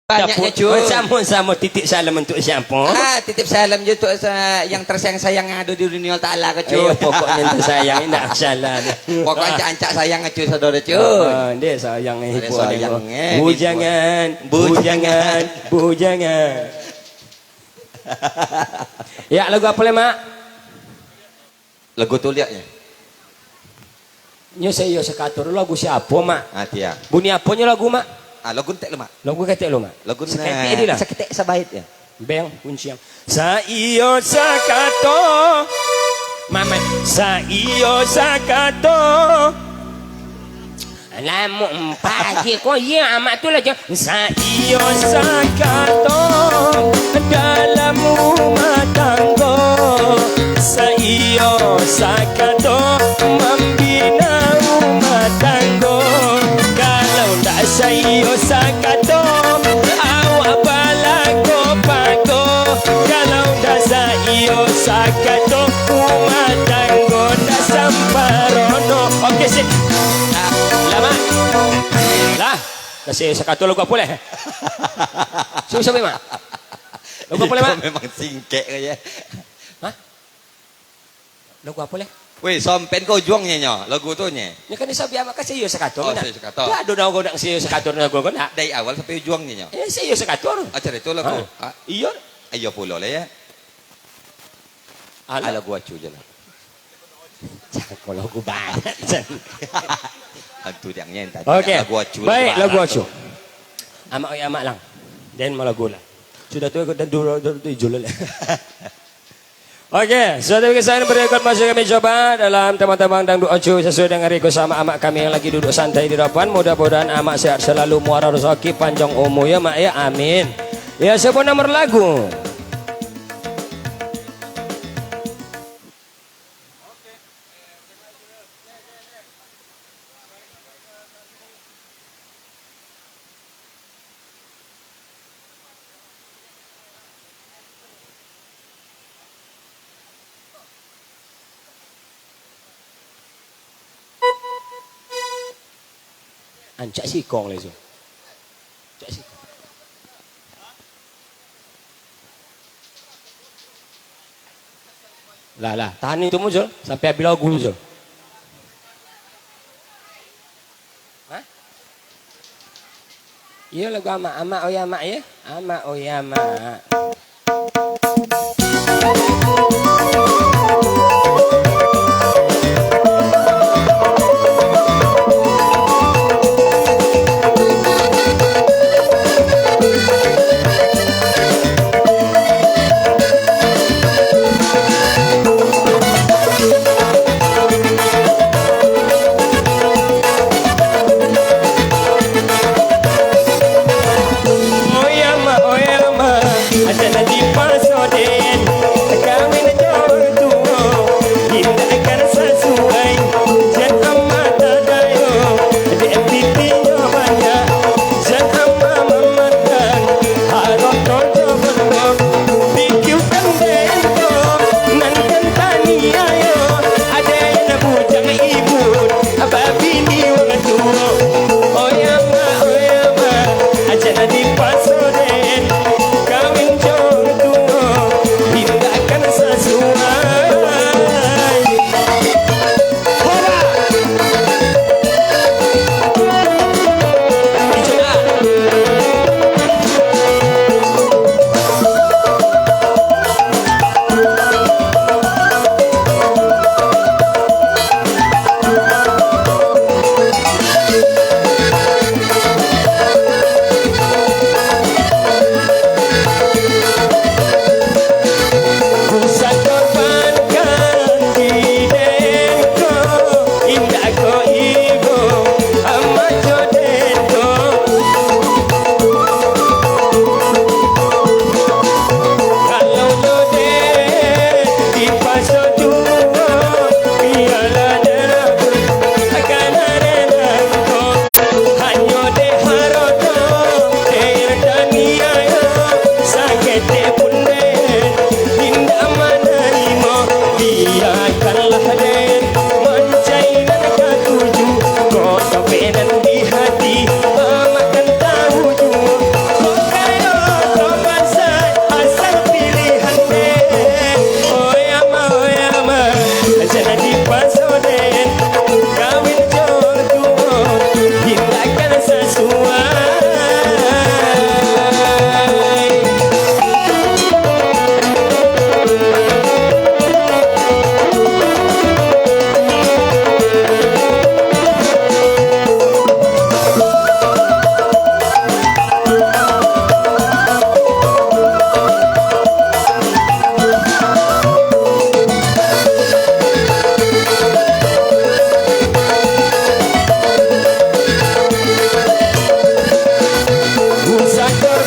Banyaknya cuy. Sama-sama titip salam untuk siapa? Titip salam je untuk yang tersayang-sayang yang ada di dunia ta'ala ke cuy. Pokoknya yang tersayang ini nak salah. Pokoknya ancak-ancak sayang ke cuy saudara cuy. Dia sayang Dia sayang. Bujangan. Ya lagu apa le mak? Lagu tu liatnya. Nyo saya sekatur lagu siapa mak? Tiap. Bunyi apanya lagu mak? Lagu entek lo mak. Lagu kata lo mak. Lagu seketik dia lah. Seketik sabait ya. Beng kunci yang. Saiyo sakato. Mama saiyo sakato. Lamu pagi ko ya amak tu lah je. Saiyo sakato dalam rumah tangga. Saiyo sakato membina rumah tangga. Kalau tak saiyo sakato awak balago pago. Kalau tak saiyo sakato rumah tangga dah samparono. Okey sip. Lama. Lah, kasih sakato lagu apa leh? Siapa mak? Lagu apa leh mak? Memang singkek aja. Hah? Lagu apa leh? Weh, sompen kau juangnya nyo, lagu tu nya. Ni kan isa biar makan saya sekator. Oh, saya sekator. Ya, ada nak godang saya sekator lagu kau nak. Dari awal sampai juangnya nyo. Saya sekator. Acara itu lagu. Iya. Ayo pula lah ya. Lagu acu je lah. Kalau lagu banyak. Hantu yang nyentak. Okey. Lagu acu. Baik, lagu acu. Amak lang. Dan malah gula. Sudah tu dan dulu jual lah. Okey, sudah kesan berikut masih kami coba dalam teman-teman dangdut acu sesuai dengan request sama amak kami yang lagi duduk santai di depan. Mudah-mudahan amak sehat selalu, muara rezeki, panjang umur ya mak ya, amin. Ya, siapa nomor lagu? Ancak sikong lah tu. Ancak sikong. Lah, tahan itu muncul sampai habis lagu muncul. Hah? Iya lagu amak oh ya amak ya. Amak oh ya amak. Ada di pasoden kawin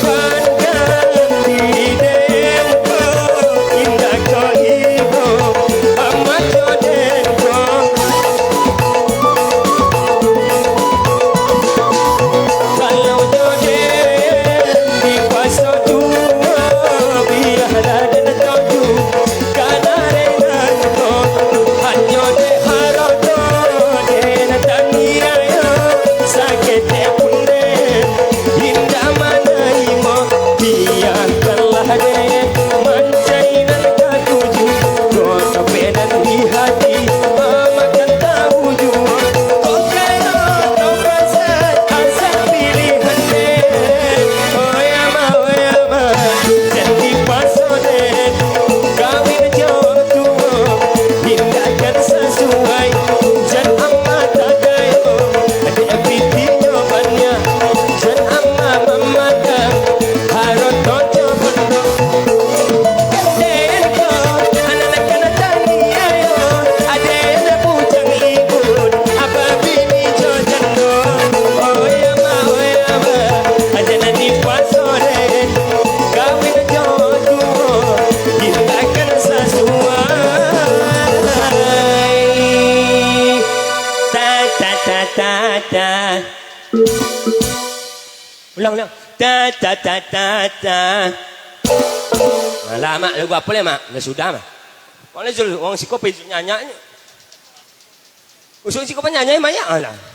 korbankan dirimu indah kau ibu amat jodohku kalau jodoh di kuasa Tuhan biarlah dan tuju karena renanku hanya de haroto den tania sakit pun den indah manaimo biarkanlah den mancainan katuju kota pedan di hati makan tahu jua kau kena kau rasa asa pilihan den oh ya ma jadi pasoden kawin jodoh hindahkan sesuai jan amat tagayo ada piti jawabannya jan amat memadam harus tojo bener denko anak anak tani ayo ada yang bujang ikut apa bini jojan do oh ya ma ada nanti pasoden kawin jodoh hindahkan sesuai ta ulang ta lama lagu apa le mak dah sudah mah mana jul orang si kopi nyanyi usung si kopi nyanyi maya lah